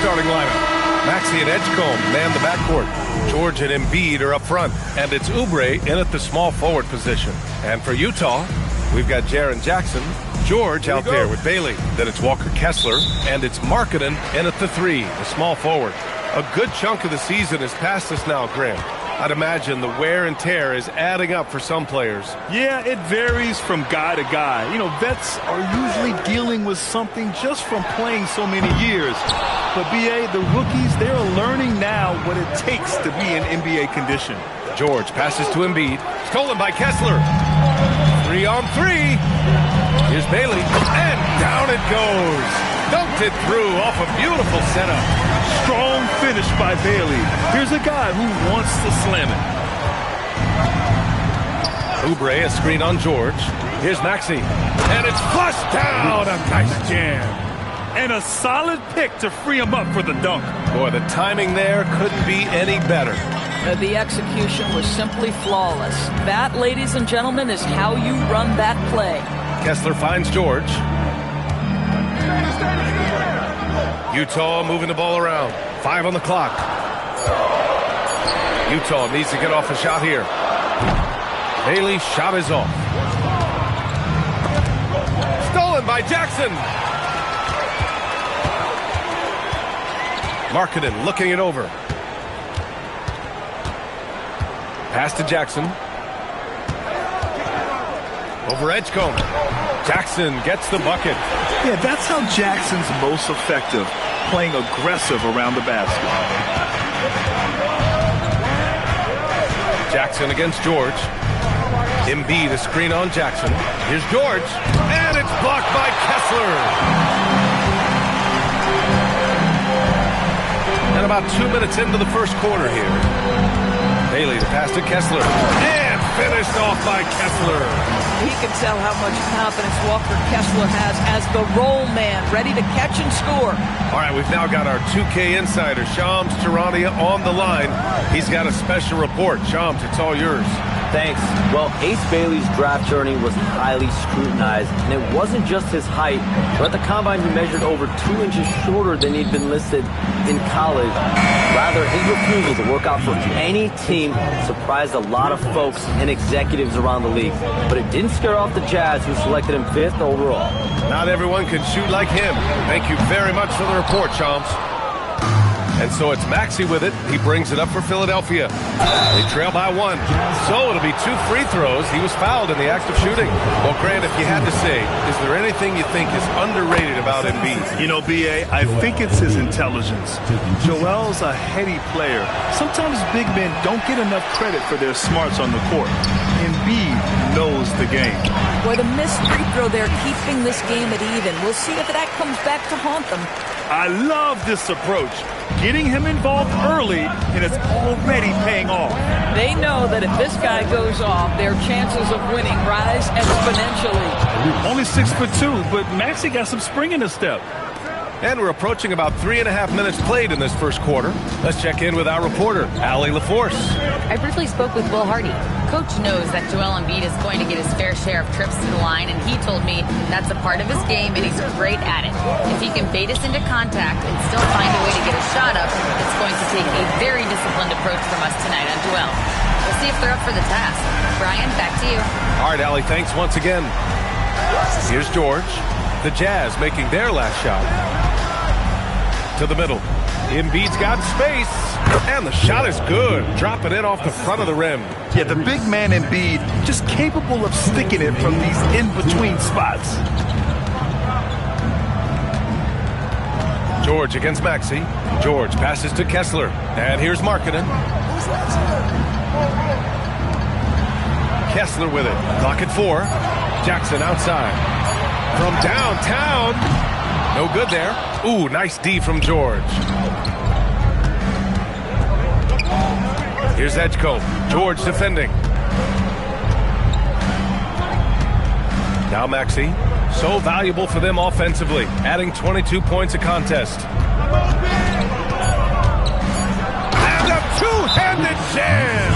starting lineup. Maxey and Edgecombe man the backcourt. George and Embiid are up front. And it's Oubre in at the small forward position. And for Utah, we've got Jaren Jackson, George out there with Bailey. Then it's Walker Kessler, and it's Markkanen in at the 3, the small forward. A good chunk of the season is past us now, Graham. I'd imagine the wear and tear is adding up for some players. Yeah, it varies from guy to guy. You know, vets are usually dealing with something just from playing so many years. But, B.A., the rookies, they're learning now what it takes to be in NBA condition. George passes to Embiid. Stolen by Kessler. 3-on-3. Here's Bailey. And down it goes. Dunked it through off a beautiful setup. Strong finish by Bailey. Here's a guy who wants to slam it. Oubre, a screen on George. Here's Maxey. And it's flushed down. A nice jam. And a solid pick to free him up for the dunk. Boy, the timing there couldn't be any better. The execution was simply flawless. That, ladies and gentlemen, is how you run that play. Kessler finds George. Utah moving the ball around. 5 on the clock. Utah needs to get off a shot here. Bailey's shot is off. Stolen by Jackson. Markkanen looking it over. Pass to Jackson. Over Edgecombe. Jackson gets the bucket. Yeah, that's how Jackson's most effective, playing aggressive around the basket. Jackson against George. Embiid, a screen on Jackson. Here's George. And it's blocked by Kessler. And about 2 minutes into the first quarter here. Bailey, the pass to Kessler. And finished off by Kessler. He can tell how much confidence Walker Kessler has as the roll man, ready to catch and score. All right, we've now got our 2K insider, Shams Charania, on the line. He's got a special report. Shams, it's all yours. Thanks. Well, Ace Bailey's draft journey was highly scrutinized, and it wasn't just his height, but at the combine he measured over 2 inches shorter than he'd been listed in college. Rather, his refusal to work out for any team surprised a lot of folks and executives around the league, but it didn't scare off the Jazz, who selected him 5th overall. Not everyone can shoot like him. Thank you very much for the report, Shams. And so it's Maxey with it. He brings it up for Philadelphia. They trail by 1. So it'll be 2 free throws. He was fouled in the act of shooting. Well, Grant, if you had to say, is there anything you think is underrated about Embiid? You know, B.A., I think it's his intelligence. Joel's a heady player. Sometimes big men don't get enough credit for their smarts on the court. Embiid knows the game. Boy, the missed free throw there, keeping this game at even. We'll see if that comes back to haunt them. I love this approach. Getting him involved early, and it's already paying off. They know that if this guy goes off, their chances of winning rise exponentially. Only 6'2", but Maxey got some spring in his step. And we're approaching about 3.5 minutes played in this first quarter. Let's check in with our reporter, Allie LaForce. I briefly spoke with Will Hardy. Coach knows that Joel Embiid is going to get his fair share of trips to the line, and he told me that's a part of his game, and he's great at it. If he can bait us into contact and still find a way to get a shot up, it's going to take a very disciplined approach from us tonight on Joel. We'll see if they're up for the task. Brian, back to you. All right, Allie, thanks once again. Here's George. The Jazz making their last shot. To the middle. Embiid's got space, and the shot is good. Dropping it off the front of the rim. Yeah, the big man Embiid just capable of sticking it from these in-between spots. George against Maxey. George passes to Kessler, and here's Markkanen. Kessler with it. Clock at 4. Jackson outside. From downtown. No good there. Ooh, nice D from George. Here's Edgecombe. George defending. Now Maxey. So valuable for them offensively, adding 22 points a contest. And a two-handed jam!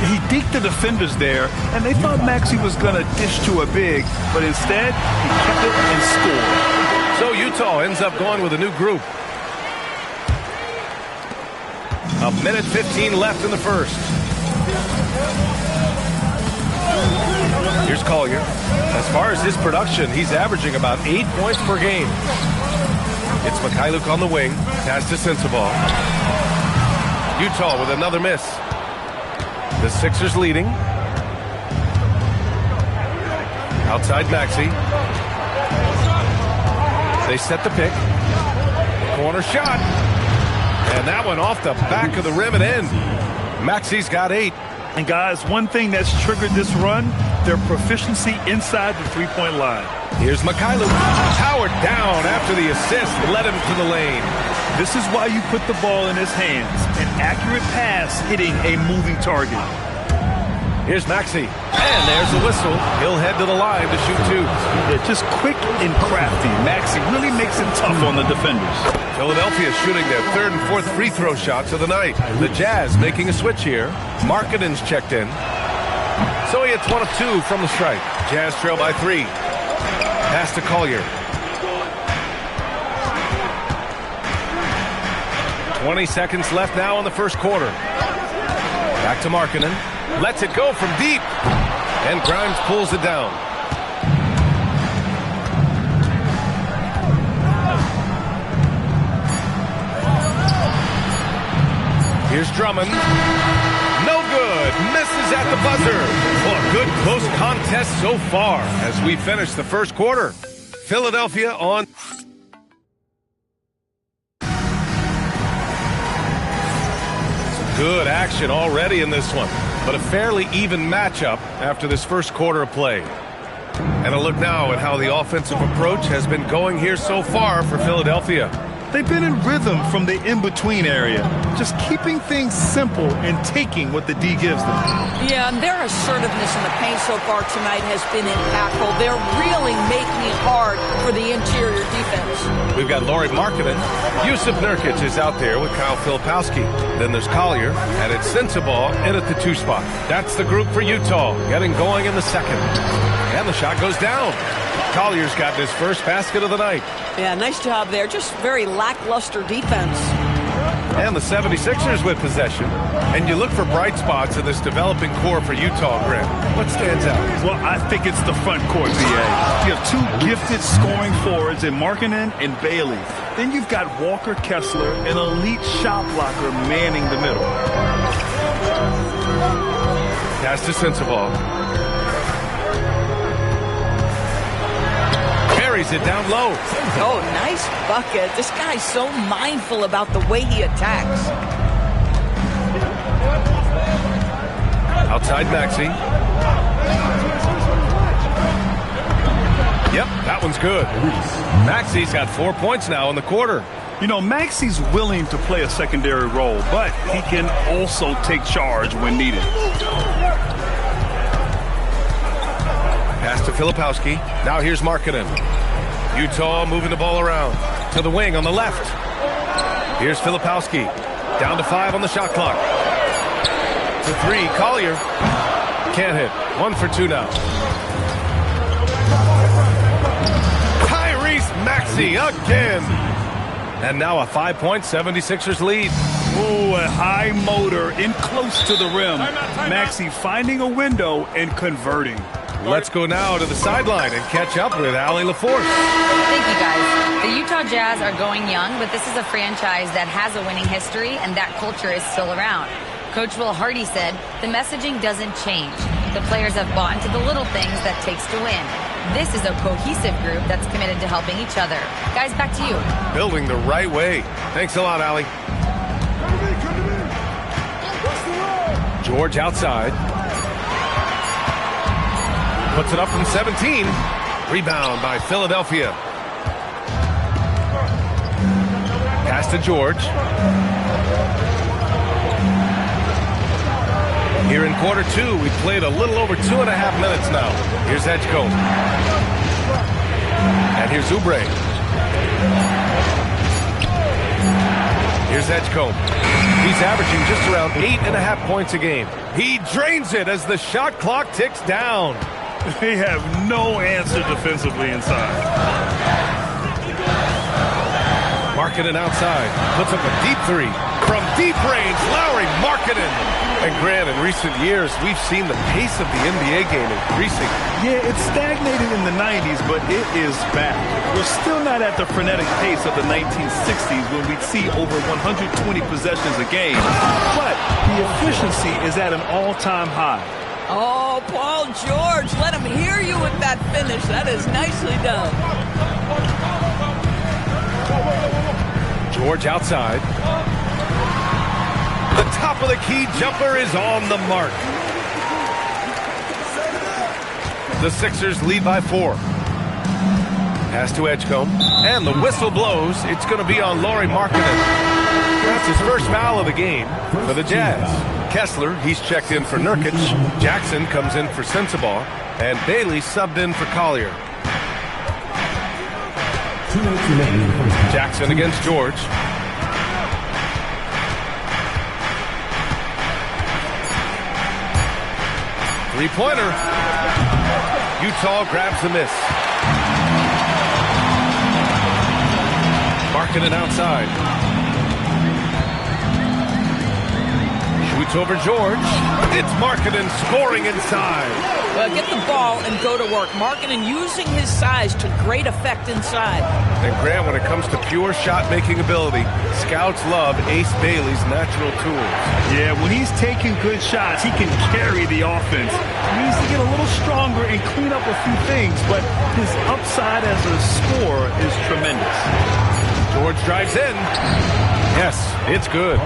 He deked the defenders there, and they thought Maxey was going to dish to a big, but instead, he kept it and scored. So Utah ends up going with a new group. A minute 15 left in the first. Here's Collier. As far as his production, he's averaging about 8 points per game. It's Mikhailuk on the wing. Pass to Sensabaugh. Utah with another miss. The Sixers leading. Outside Maxey. They set the pick. Corner shot. And that one off the back of the rim and in. Maxey's got 8. And guys, one thing that's triggered this run, their proficiency inside the three-point line. Here's Mikhailuk. Powered down after the assist led him to the lane. This is why you put the ball in his hands. An accurate pass hitting a moving target. Here's Maxey. And there's the whistle. He'll head to the line to shoot 2. Yeah, just quick and crafty. Maxey really makes it tough on the defenders. Philadelphia shooting their 3rd and 4th free throw shots of the night. The Jazz making a switch here. Markkanen's checked in. So he hits 1 of 2 from the strike. Jazz trail by 3. Pass to Collier. 20 seconds left now in the first quarter. Back to Markkanen. Lets it go from deep. And Grimes pulls it down. Here's Drummond. No good. Misses at the buzzer. Well, a good close contest so far as we finish the first quarter. Philadelphia on. Good action already in this one, but a fairly even matchup after this first quarter of play. And a look now at how the offensive approach has been going here so far for Philadelphia. They've been in rhythm from the in-between area, just keeping things simple and taking what the D gives them. Yeah, and their assertiveness in the paint so far tonight has been impactful. They're really making it hard for the interior defense. We've got Lauri Markkanen. Yusuf Nurkic is out there with Kyle Filipowski. Then there's Collier, and it's Sensabaugh in at the 2 spot. That's the group for Utah, getting going in the second. And the shot goes down. Collier's got his first basket of the night. Yeah, nice job there. Just very lackluster defense. And the 76ers with possession. And you look for bright spots in this developing core for Utah, Grant. What stands out? Well, I think it's the front court, BA. You have 2 gifted scoring forwards in Markkanen and Bailey. Then you've got Walker Kessler, an elite shot blocker, manning the middle. Pass to Sensabaugh. Carries it down low. Oh, nice bucket. This guy's so mindful about the way he attacks. Outside Maxey. Yep, that one's good. Maxey's got 4 points now in the quarter. You know, Maxey's willing to play a secondary role, but he can also take charge when needed. Pass to Filipowski. Now here's Markkanen. Utah moving the ball around. To the wing on the left. Here's Filipowski. Down to 5 on the shot clock. To 3, Collier. Can't hit. 1 for 2 now. Tyrese Maxey again. And now a 5-point 76ers lead. Ooh, a high motor in close to the rim. Maxey finding a window and converting. Let's go now to the sideline and catch up with Allie LaForce. Thank you, guys. The Utah Jazz are going young, but this is a franchise that has a winning history, and that culture is still around. Coach Will Hardy said, the messaging doesn't change. The players have bought into the little things that takes to win. This is a cohesive group that's committed to helping each other. Guys, back to you. Building the right way. Thanks a lot, Allie. George outside. Puts it up from 17. Rebound by Philadelphia. Pass to George. Here in quarter 2, we've played a little over 2.5 minutes now. Here's Edgecombe. And here's Oubre. Here's Edgecombe. He's averaging just around 8.5 points a game. He drains it as the shot clock ticks down. They have no answer defensively inside. Markkanen outside. Puts up a deep 3. from deep range, Lauri Markkanen. And Grant, in recent years, we've seen the pace of the NBA game increasing. Yeah, it stagnated in the 90s, but it is back. We're still not at the frenetic pace of the 1960s when we'd see over 120 possessions a game. But the efficiency is at an all-time high. Oh, Paul George, let him hear you with that finish. That is nicely done. George outside. The top of the key jumper is on the mark. The Sixers lead by 4. Pass to Edgecombe, and the whistle blows. It's going to be on Lauri Markkanen. That's his first foul of the game for the Jazz. Kessler, he's checked in for Nurkic. Jackson comes in for Sensabaugh, and Bailey subbed in for Collier. Jackson against George. Three-pointer. Utah grabs the miss. Markkanen outside. Shoots over George. It's Markkanen scoring inside. Well, get the ball and go to work. Markkanen using his size to great effect inside. And Grant, when it comes to pure shot-making ability, scouts love Ace Bailey's natural tools. Yeah, when he's taking good shots, he can carry the offense. He needs to get a little stronger and clean up a few things, but his upside as a scorer is tremendous. George drives in. Yes, it's good.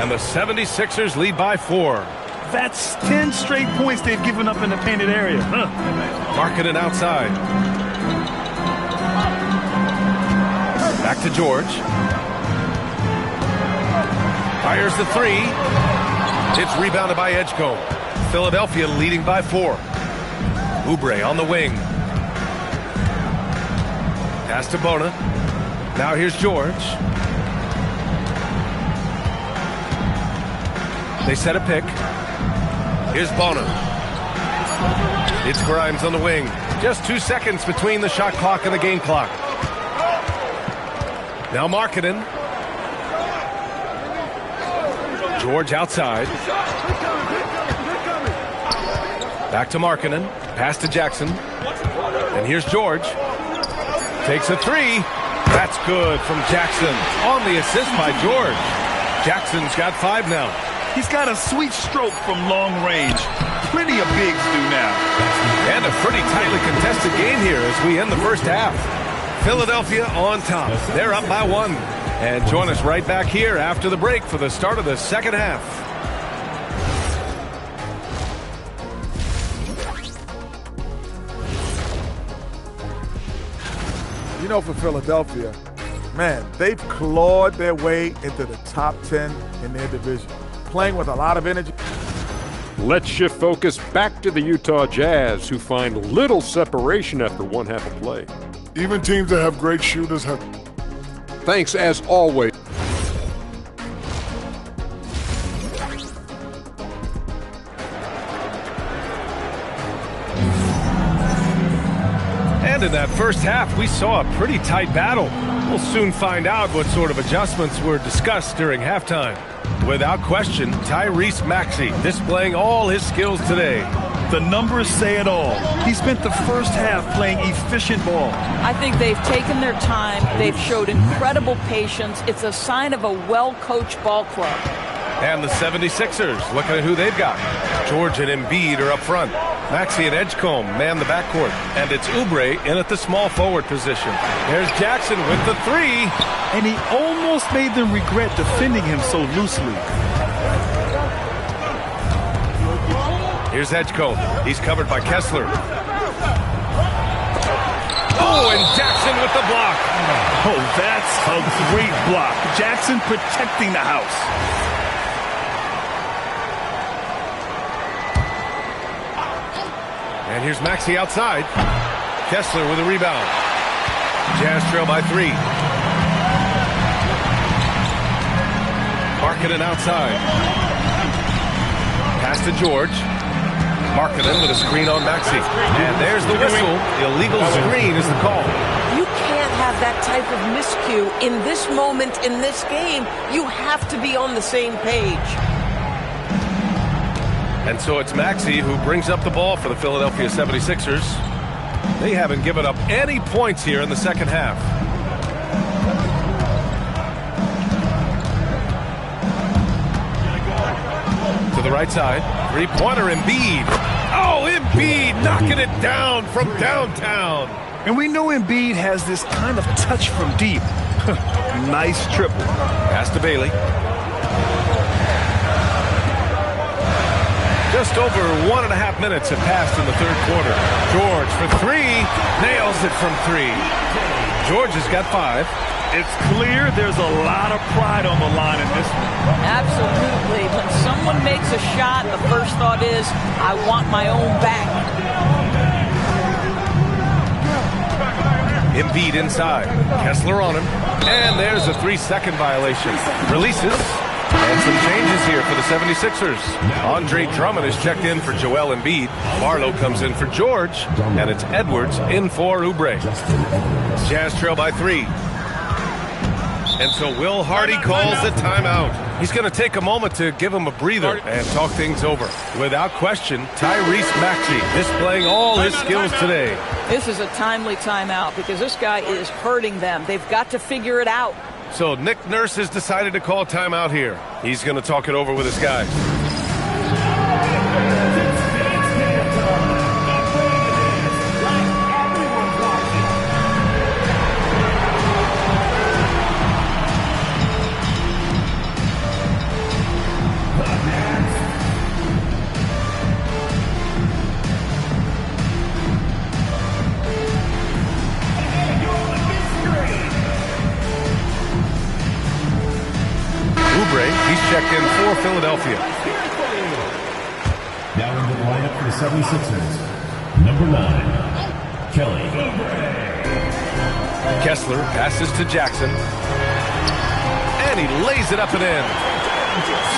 And the 76ers lead by 4. That's 10 straight points they've given up in the painted area. Markkanen outside. Back to George. Fires the 3. It's rebounded by Edgecombe. Philadelphia leading by 4. Oubre on the wing. Pass to Bona. Now here's George. They set a pick. Here's Bona. It's Grimes on the wing. Just 2 seconds between the shot clock and the game clock. Now Markkanen. George outside. Back to Markkanen. Pass to Jackson. And here's George. Takes a 3. That's good from Jackson. On the assist by George. Jackson's got 5 now. He's got a sweet stroke from long range. Plenty of bigs do now. And a pretty tightly contested game here as we end the first half. Philadelphia on top. They're up by 1. And join us right back here after the break for the start of the second half. You know, for Philadelphia, man, they've clawed their way into the top 10 in their division, playing with a lot of energy. Let's shift focus back to the Utah Jazz, who find little separation after one half of play. Even teams that have great shooters have. Thanks, as always. And in that first half, we saw a pretty tight battle. We'll soon find out what sort of adjustments were discussed during halftime. Without question, Tyrese Maxey displaying all his skills today. The numbers say it all. He spent the first half playing efficient ball. I think they've taken their time. They've showed incredible patience. It's a sign of a well-coached ball club. And the 76ers, looking at who they've got. George and Embiid are up front. Maxey and Edgecombe man the backcourt. And it's Oubre in at the small forward position. There's Jackson with the 3. And he almost made them regret defending him so loosely. Here's Edgecombe. He's covered by Kessler. Oh, and Jackson with the block. Oh, that's a great block. Jackson protecting the house. And here's Maxey outside. Kessler with a rebound. Jazz trail by 3. Markkanen outside. Pass to George. Markkanen with a screen on Maxey. And there's the whistle. Illegal screen is the call. You can't have that type of miscue in this moment, in this game, you have to be on the same page. And so it's Maxey who brings up the ball for the Philadelphia 76ers. They haven't given up any points here in the second half. To the right side, three-pointer Embiid. Oh, Embiid knocking it down from downtown. And we know Embiid has this kind of touch from deep. Nice triple. Pass to Bailey. Just over 1.5 minutes have passed in the third quarter. George for three. Nails it from three. George has got 5. It's clear there's a lot of pride on the line in this one. Absolutely. When someone makes a shot, the first thought is, I want my own back. Embiid inside. Kessler on him. And there's a 3-second violation. Releases. And some changes here for the 76ers. Andre Drummond is checked in for Joel Embiid. Barlow comes in for George. And it's Edwards in for Oubre. Jazz trail by 3. And so Will Hardy calls a timeout. He's going to take a moment to give him a breather and talk things over. Without question, Tyrese Maxey displaying all his skills today. This is a timely timeout because this guy is hurting them. They've got to figure it out. So Nick Nurse has decided to call timeout here. He's going to talk it over with his guys. He's checked in for Philadelphia. Now in the lineup for the 76ers, number 9, Kelly. Kessler passes to Jackson. And he lays it up and in.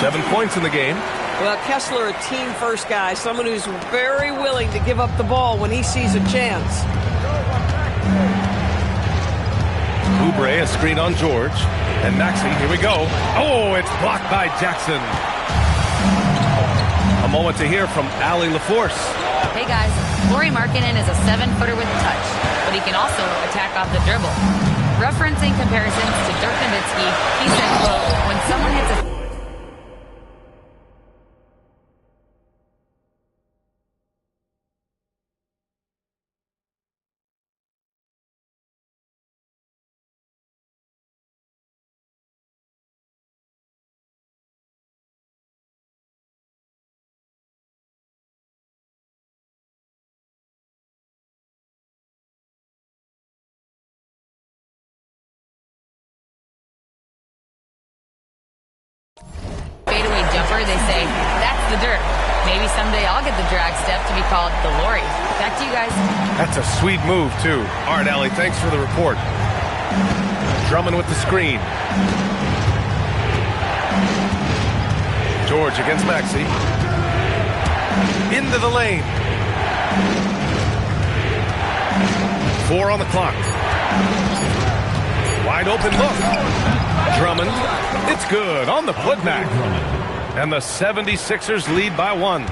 7 points in the game. Well, Kessler, a team-first guy, someone who's very willing to give up the ball when he sees a chance. Oubre, a screen on George. And Maxey, here we go. Oh, it's blocked by Jackson. A moment to hear from Allie LaForce. Hey, guys. Lauri Markkanen is a 7-footer with touch, but he can also attack off the dribble. Referencing comparisons to Dirk Nowitzki, he said, quote, when someone hits a fadeaway jumper, they say, that's the Dirk. Maybe someday I'll get the drag step to be called the Lauri. Back to you guys. That's a sweet move, too. All right, Allie, thanks for the report. Drummond with the screen. George against Maxey. Into the lane. 4 on the clock. Wide open look. Drummond. It's good on the putback. And the 76ers lead by 1.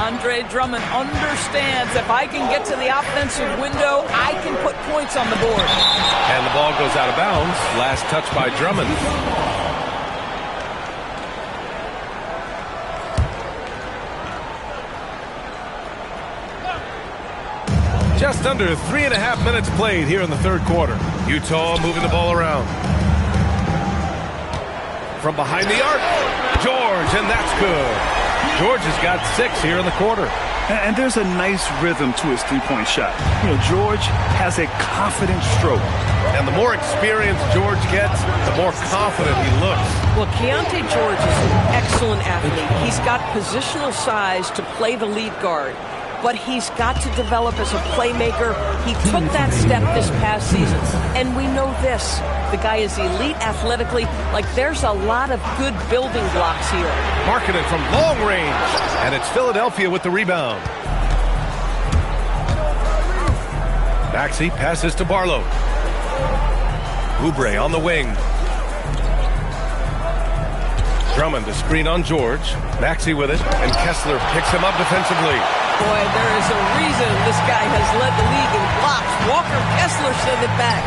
Andre Drummond understands if I can get to the offensive window, I can put points on the board. And the ball goes out of bounds. Last touch by Drummond. Just under 3.5 minutes played here in the third quarter. Utah moving the ball around. From behind the arc, George, and that's good. George has got 6 here in the quarter. And there's a nice rhythm to his three-point shot. You know, George has a confident stroke. And the more experience George gets, the more confident he looks. Well, Keontae George is an excellent athlete. He's got positional size to play the lead guard. But he's got to develop as a playmaker. He took that step this past season. And we know this. The guy is elite athletically. Like, there's a lot of good building blocks here. Markkanen from long range. And it's Philadelphia with the rebound. Maxey passes to Barlow. Oubre on the wing. Drummond to screen on George. Maxey with it, and Kessler picks him up defensively. Boy, there is a reason this guy has led the league in blocks. Walker Kessler sent it back.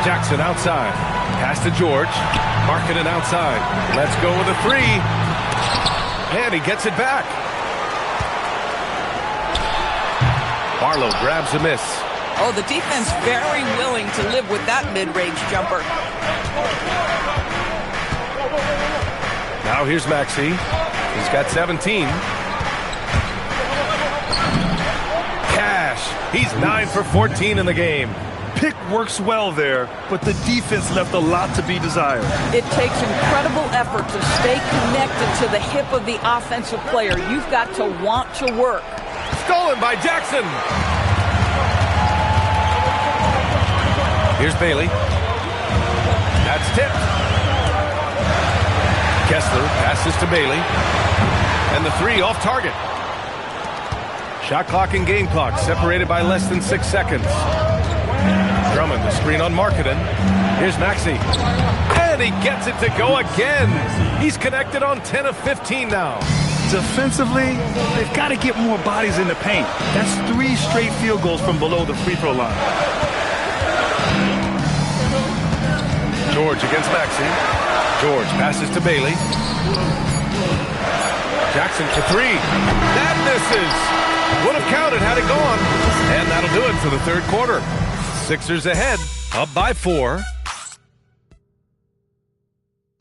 Jackson outside. Pass to George. Markkanen outside. Let's go with a three. And he gets it back. Barlow grabs a miss. Oh, the defense very willing to live with that mid-range jumper. Now here's Maxey. He's got 17. Cash. He's 9 for 14 in the game. Pick works well there, but the defense left a lot to be desired. It takes incredible effort to stay connected to the hip of the offensive player. You've got to want to work. Stolen by Jackson. Here's Bailey. That's tipped. Kessler passes to Bailey. And the three off target. Shot clock and game clock separated by less than 6 seconds. Drummond the screen on Markkanen. Here's Maxey. And he gets it to go again. He's connected on 10 of 15 now. Defensively, they've got to get more bodies in the paint. That's 3 straight field goals from below the free throw line. George against Maxey. George passes to Bailey. Jackson for three. That misses. Would have counted had it gone. And that'll do it for the third quarter. Sixers ahead, up by 4.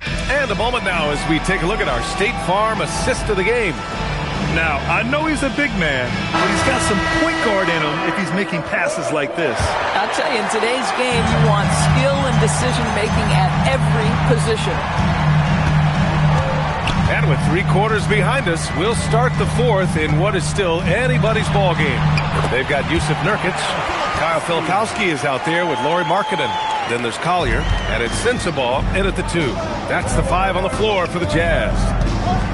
And a moment now as we take a look at our State Farm assist of the game. Now, I know he's a big man, but he's got some point guard in him if he's making passes like this. I'll tell you, in today's game, you want skill and decision-making at every position. And with 3 quarters behind us, we'll start the fourth in what is still anybody's ball game. They've got Yusuf Nurkic. Kyle Filipowski is out there with Lauri Markkanen. Then there's Collier, and it's Sensabaugh in at the 2. That's the 5 on the floor for the Jazz.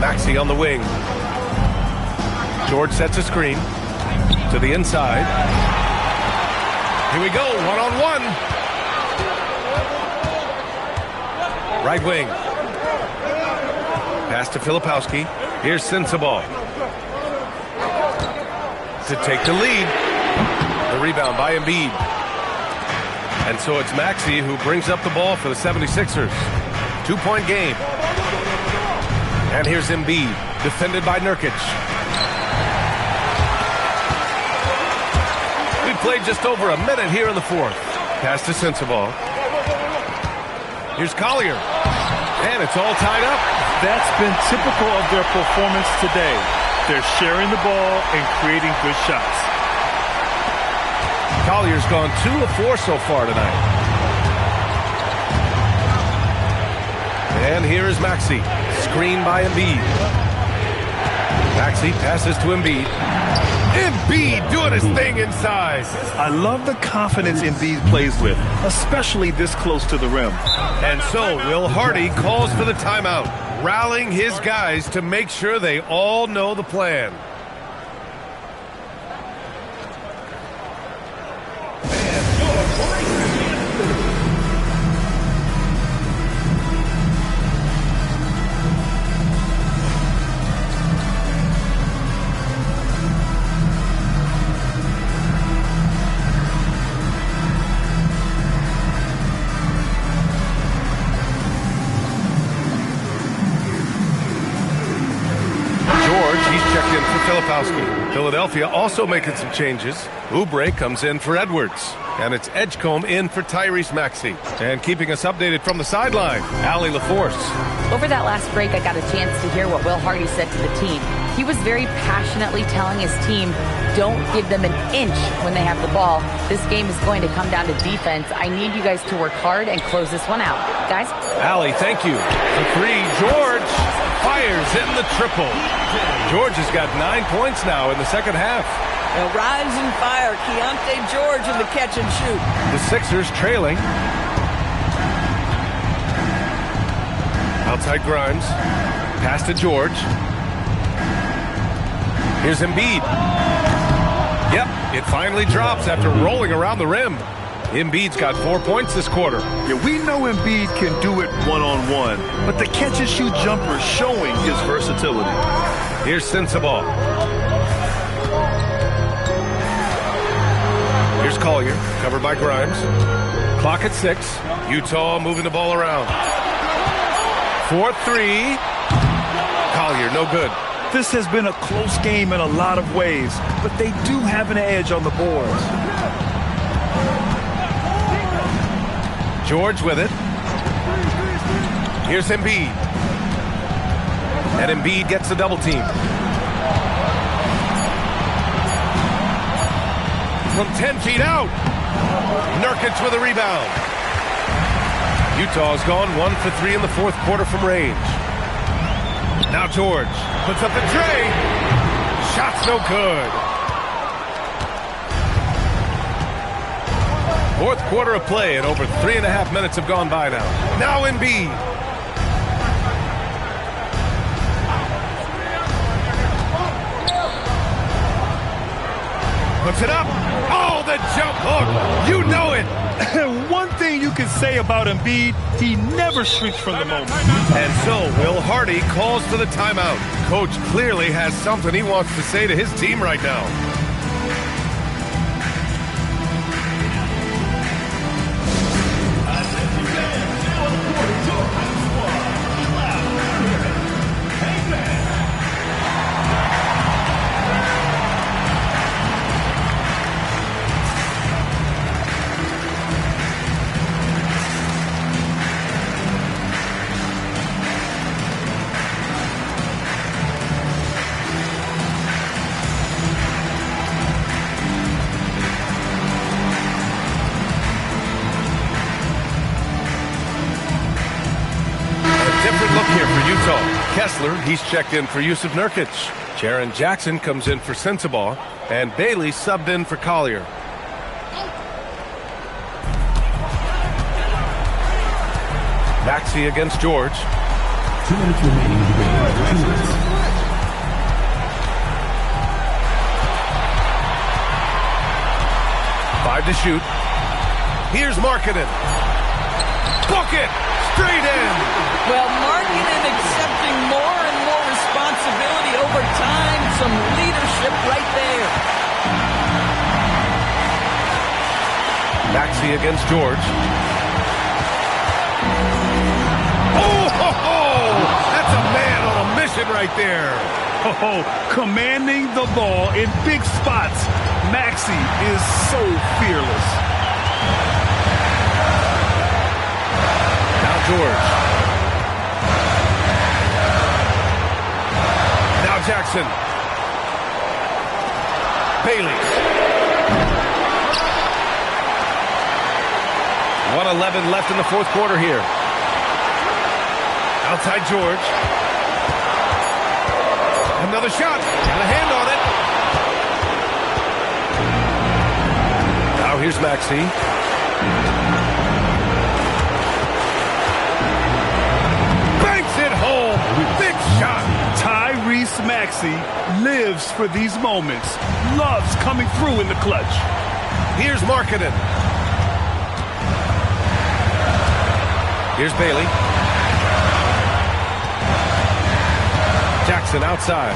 Maxey on the wing. George sets a screen to the inside. Here we go, one-on-one. Right wing. Pass to Filipowski. Here's Sensabaugh to take the lead. The rebound by Embiid. And so it's Maxey who brings up the ball for the 76ers. 2-point game. And here's Embiid, defended by Nurkic. We played just over a minute here in the fourth. Pass to Sensabaugh. Here's Collier. And it's all tied up. That's been typical of their performance today. They're sharing the ball and creating good shots. Collier's gone 2 of 4 so far tonight. And here is Maxey. Screen by Embiid. Maxey passes to Embiid. Embiid doing his thing inside. I love the confidence Embiid plays with, especially this close to the rim. And so Will Hardy calls for the timeout, rallying his guys to make sure they all know the plan. Philadelphia also making some changes. Oubre comes in for Edwards. And it's Edgecombe in for Tyrese Maxey. And keeping us updated from the sideline, Allie LaForce. Over that last break, I got a chance to hear what Will Hardy said to the team. He was very passionately telling his team, don't give them an inch when they have the ball. This game is going to come down to defense. I need you guys to work hard and close this one out. Guys? Allie, thank you. For 3, George fires in the triple. George has got 9 points now in the second half. Now rise and fire. Keontae George in the catch and shoot. The Sixers trailing. Outside Grimes. Pass to George. Here's Embiid. Yep, it finally drops after rolling around the rim. Embiid's got 4 points this quarter. Yeah, we know Embiid can do it one-on-one, but the catch-and-shoot jumper is showing his versatility. Here's Sensabaugh. Here's Collier, covered by Grimes. Clock at 6. Utah moving the ball around. 4-3. Collier, no good. This has been a close game in a lot of ways, but they do have an edge on the boards. George with it. Here's Embiid. And Embiid gets the double team. From 10 feet out. Nurkic with a rebound. Utah's gone 1 for 3 in the fourth quarter from range. Now George puts up the tray. Shot's no good. Fourth quarter of play, and over 3.5 minutes have gone by now. Now Embiid. Puts it up. Oh, the jump hook. You know it. One thing you can say about Embiid, he never shrinks from the moment. And so Will Hardy calls for the timeout. Coach clearly has something he wants to say to his team right now. Kessler, he's checked in for Yusuf Nurkic. Jaren Jackson comes in for Sensabaugh, and Bailey subbed in for Collier. Maxey against George. 2 minutes remaining in the game. 2 minutes. Five to shoot. Here's Markkanen. Book it! Straight in! Well, Markkanen accepting more and more responsibility over time. Some leadership right there. Maxey against George. Oh, ho, ho! That's a man on a mission right there. Oh, commanding the ball in big spots. Maxey is so fearless. Now George. Now Jackson. Bailey. 1:11 left in the fourth quarter here. Outside George. Another shot. And a hand on it. Now here's Maxey. Banks it home. Big shot. Tyrese Maxey lives for these moments. Loves coming through in the clutch. Here's Markkanen. Here's Bailey. Jackson outside.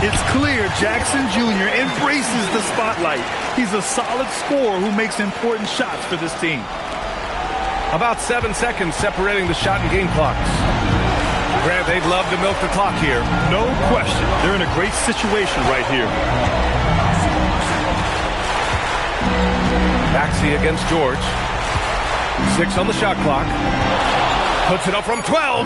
It's clear Jackson Jr. embraces the spotlight. He's a solid scorer who makes important shots for this team. About 7 seconds separating the shot and game clocks. Grant, they'd love to milk the clock here. No question. They're in a great situation right here. Maxey against George. 6 on the shot clock. Puts it up from 12.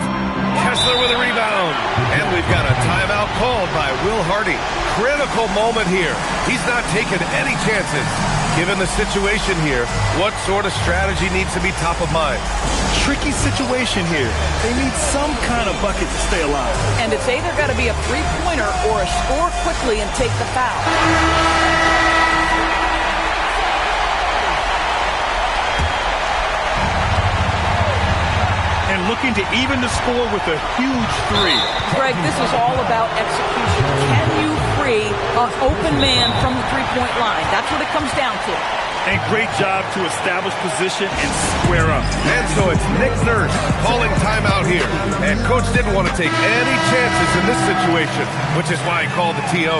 Kessler with a rebound. And we've got a timeout called by Will Hardy. Critical moment here. He's not taking any chances. Given the situation here, what sort of strategy needs to be top of mind? Tricky situation here. They need some kind of bucket to stay alive. And it's either got to be a three-pointer or a score quickly and take the foul. And looking to even the score with a huge three. Greg, this is all about execution. Can you free, an open man from the three-point line. That's what it comes down to. And great job to establish position and square up. And so it's Nick Nurse calling timeout here. And Coach didn't want to take any chances in this situation, which is why he called the TO.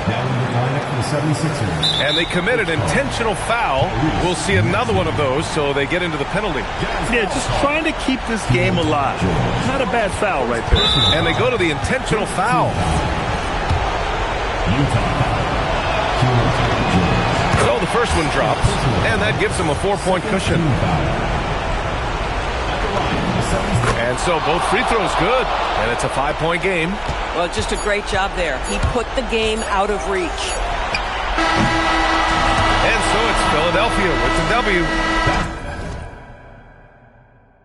Now in the lineup for the 76ers. And they committed intentional foul. We'll see another one of those, so they get into the penalty. Yeah, just trying to keep this game alive. Not a bad foul right there. And they go to the intentional foul. So the first one drops, and that gives them a 4-point cushion. And so both free throws good, and it's a 5-point game. Well, just a great job there. He put the game out of reach. And so it's Philadelphia with the W.